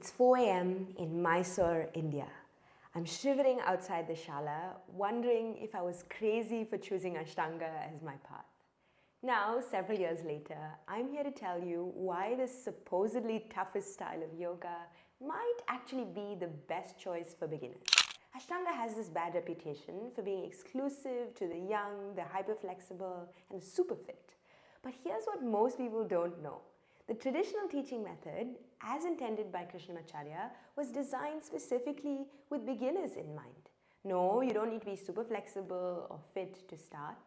It's 4 a.m. in Mysore, India. I'm shivering outside the shala, wondering if I was crazy for choosing Ashtanga as my path. Now, several years later, I'm here to tell you why this supposedly toughest style of yoga might actually be the best choice for beginners. Ashtanga has this bad reputation for being exclusive to the young, the hyper-flexible, and the super fit. But here's what most people don't know. The traditional teaching method, as intended by Krishnamacharya, was designed specifically with beginners in mind. No, you don't need to be super flexible or fit to start,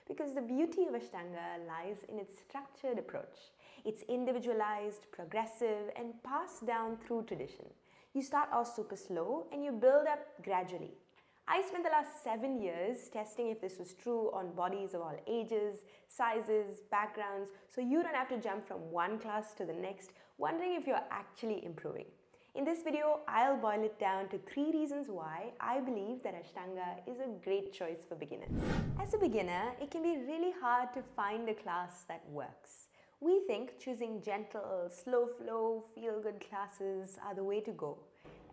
because the beauty of Ashtanga lies in its structured approach. It's individualized, progressive, and passed down through tradition. You start off super slow and you build up gradually. I spent the last 7 years testing if this was true on bodies of all ages, sizes, backgrounds, so you don't have to jump from one class to the next, wondering if you're actually improving. In this video, I'll boil it down to 3 reasons why I believe that Ashtanga is a great choice for beginners. As a beginner, it can be really hard to find a class that works. We think choosing gentle, slow flow, feel-good classes are the way to go.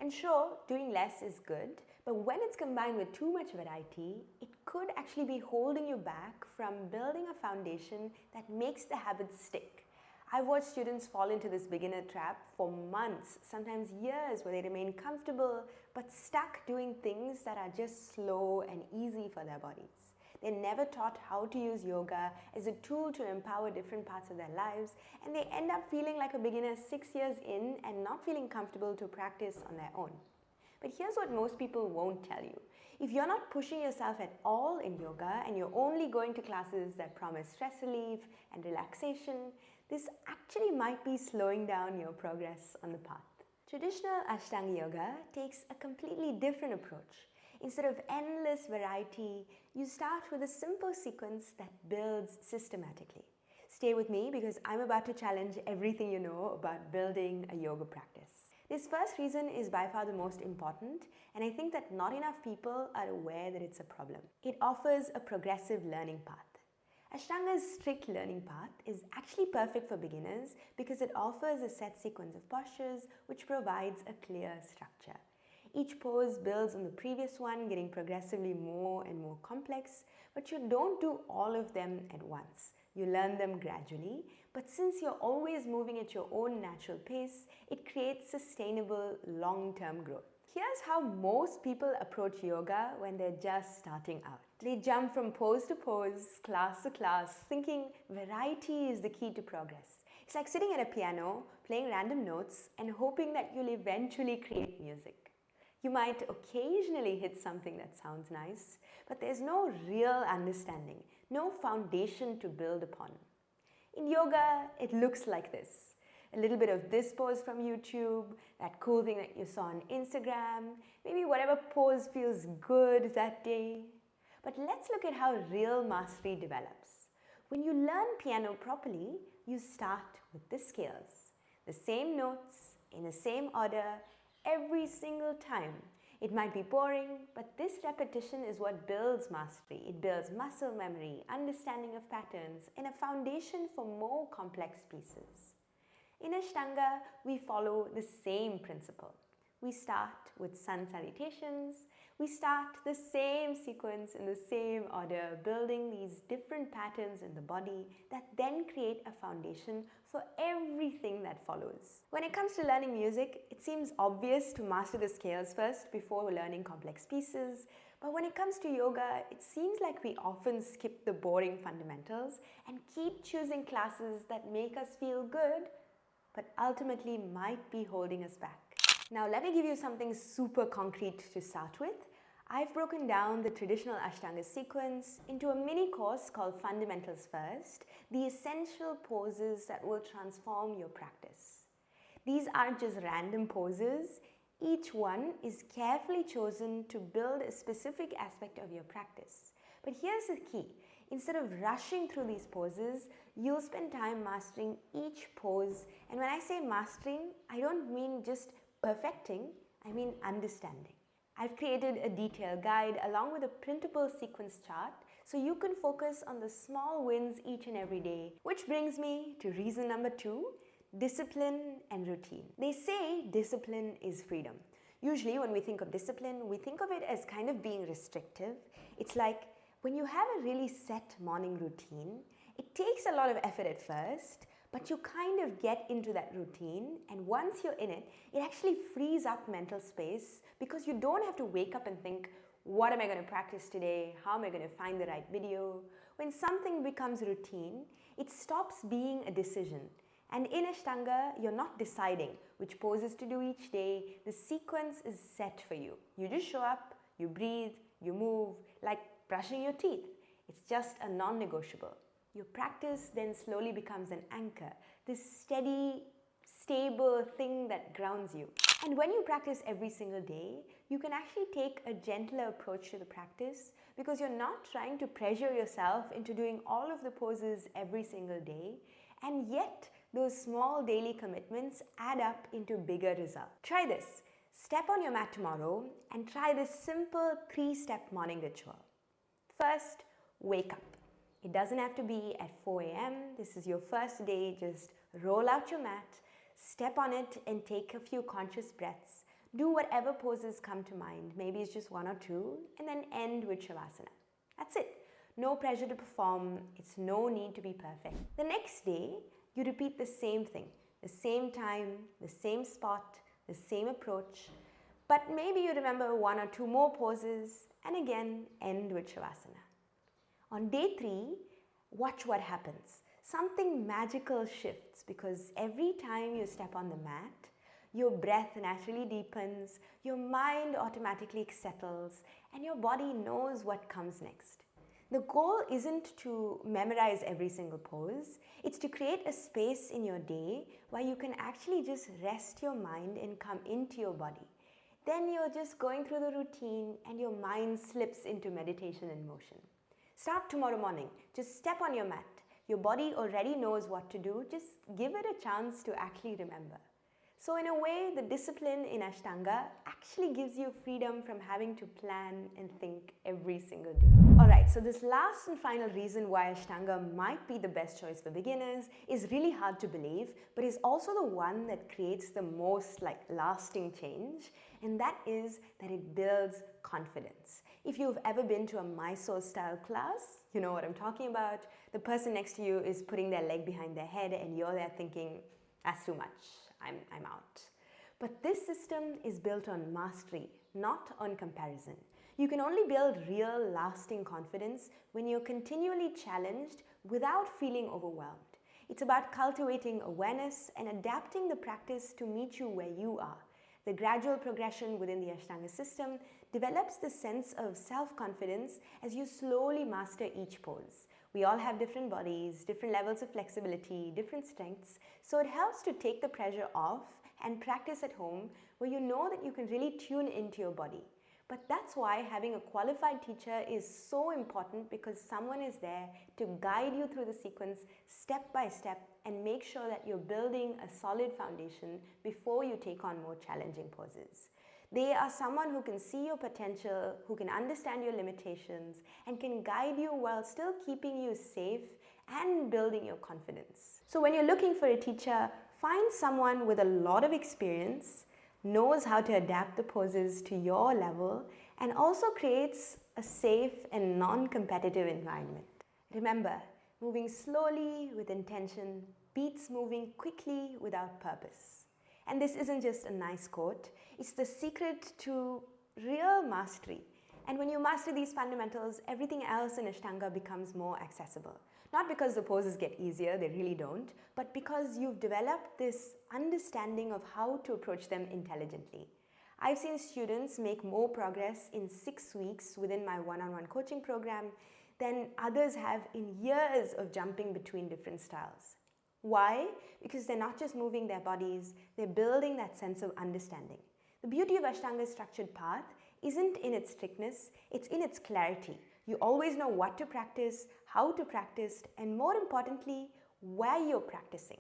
And sure, doing less is good, but when it's combined with too much variety, it could actually be holding you back from building a foundation that makes the habits stick. I've watched students fall into this beginner trap for months, sometimes years, where they remain comfortable but stuck doing things that are just slow and easy for their bodies. They're never taught how to use yoga as a tool to empower different parts of their lives, and they end up feeling like a beginner 6 years in and not feeling comfortable to practice on their own. But here's what most people won't tell you. If you're not pushing yourself at all in yoga and you're only going to classes that promise stress relief and relaxation, this actually might be slowing down your progress on the path. Traditional Ashtanga yoga takes a completely different approach. Instead of endless variety, you start with a simple sequence that builds systematically. Stay with me because I'm about to challenge everything you know about building a yoga practice. This first reason is by far the most important, and I think that not enough people are aware that it's a problem. It offers a progressive learning path. Ashtanga's strict learning path is actually perfect for beginners because it offers a set sequence of postures which provides a clear structure. Each pose builds on the previous one, getting progressively more and more complex, but you don't do all of them at once. You learn them gradually, but since you're always moving at your own natural pace, it creates sustainable long-term growth. Here's how most people approach yoga when they're just starting out. They jump from pose to pose, class to class, thinking variety is the key to progress. It's like sitting at a piano, playing random notes, and hoping that you'll eventually create music. You might occasionally hit something that sounds nice, but there's no real understanding, no foundation to build upon. In yoga, it looks like this. A little bit of this pose from YouTube, that cool thing that you saw on Instagram, maybe whatever pose feels good that day. But let's look at how real mastery develops. When you learn piano properly, you start with the scales. The same notes, in the same order, every single time. It might be boring, but this repetition is what builds mastery. It builds muscle memory, understanding of patterns, and a foundation for more complex pieces. In Ashtanga, we follow the same principle. We start with sun salutations. We start the same sequence in the same order, building these different patterns in the body that then create a foundation for everything that follows. When it comes to learning music, it seems obvious to master the scales first before learning complex pieces. But when it comes to yoga, it seems like we often skip the boring fundamentals and keep choosing classes that make us feel good, but ultimately might be holding us back. Now let me give you something super concrete to start with. I've broken down the traditional Ashtanga sequence into a mini course called Fundamentals First, the essential poses that will transform your practice. These aren't just random poses. Each one is carefully chosen to build a specific aspect of your practice. But here's the key. Instead of rushing through these poses, you'll spend time mastering each pose. And when I say mastering, I don't mean just perfecting, I mean understanding. I've created a detailed guide along with a printable sequence chart so you can focus on the small wins each and every day. Which brings me to reason number 2. discipline and routine. They say discipline is freedom. Usually when we think of discipline, we think of it as kind of being restrictive. It's like when you have a really set morning routine, it takes a lot of effort at first, but you kind of get into that routine, and once you're in it, it actually frees up mental space because you don't have to wake up and think, what am I going to practice today? How am I going to find the right video? When something becomes routine, it stops being a decision. And in Ashtanga, you're not deciding which poses to do each day. The sequence is set for you. You just show up, you breathe, you move, like brushing your teeth. It's just a non-negotiable. Your practice then slowly becomes an anchor, this steady, stable thing that grounds you. And when you practice every single day, you can actually take a gentler approach to the practice because you're not trying to pressure yourself into doing all of the poses every single day, and yet those small daily commitments add up into bigger results. Try this. Step on your mat tomorrow and try this simple 3-step morning ritual. First, wake up. It doesn't have to be at 4 a.m. This is your first day. Just roll out your mat, step on it and take a few conscious breaths. Do whatever poses come to mind. Maybe it's just 1 or 2, and then end with Shavasana. That's it. No pressure to perform. It's no need to be perfect. The next day, you repeat the same thing. The same time, the same spot, the same approach. But maybe you remember 1 or 2 more poses, and again, end with Shavasana. On day 3, watch what happens. Something magical shifts because every time you step on the mat, your breath naturally deepens, your mind automatically settles, and your body knows what comes next. The goal isn't to memorize every single pose, it's to create a space in your day where you can actually just rest your mind and come into your body. Then you're just going through the routine and your mind slips into meditation and motion. Start tomorrow morning. Just step on your mat. Your body already knows what to do. Just give it a chance to actually remember. So in a way, the discipline in Ashtanga actually gives you freedom from having to plan and think every single day. Alright, so this last and final reason why Ashtanga might be the best choice for beginners is really hard to believe, but is also the one that creates the most lasting change, and that is that it builds confidence. If you've ever been to a Mysore style class, you know what I'm talking about. The person next to you is putting their leg behind their head and you're there thinking, that's too much. I'm out. But this system is built on mastery, not on comparison. You can only build real, lasting confidence when you're continually challenged without feeling overwhelmed. It's about cultivating awareness and adapting the practice to meet you where you are. The gradual progression within the Ashtanga system develops the sense of self-confidence as you slowly master each pose. We all have different bodies, different levels of flexibility, different strengths, so it helps to take the pressure off and practice at home where you know that you can really tune into your body. But that's why having a qualified teacher is so important, because someone is there to guide you through the sequence step by step and make sure that you're building a solid foundation before you take on more challenging poses. They are someone who can see your potential, who can understand your limitations, and can guide you while still keeping you safe and building your confidence. So when you're looking for a teacher, find someone with a lot of experience, knows how to adapt the poses to your level, and also creates a safe and non-competitive environment. Remember, moving slowly with intention beats moving quickly without purpose. And this isn't just a nice quote, it's the secret to real mastery. And when you master these fundamentals, everything else in Ashtanga becomes more accessible. Not because the poses get easier, they really don't, but because you've developed this understanding of how to approach them intelligently. I've seen students make more progress in 6 weeks within my one-on-one coaching program than others have in years of jumping between different styles. Why? Because they're not just moving their bodies, they're building that sense of understanding. The beauty of Ashtanga's structured path isn't in its strictness, it's in its clarity. You always know what to practice, how to practice, and more importantly, where you're practicing.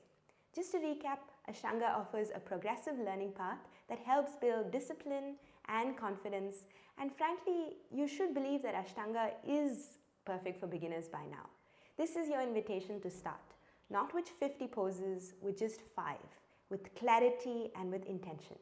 Just to recap, Ashtanga offers a progressive learning path that helps build discipline and confidence, and frankly, you should believe that Ashtanga is perfect for beginners by now. This is your invitation to start. Not with 50 poses, with just 5, with clarity and with intention.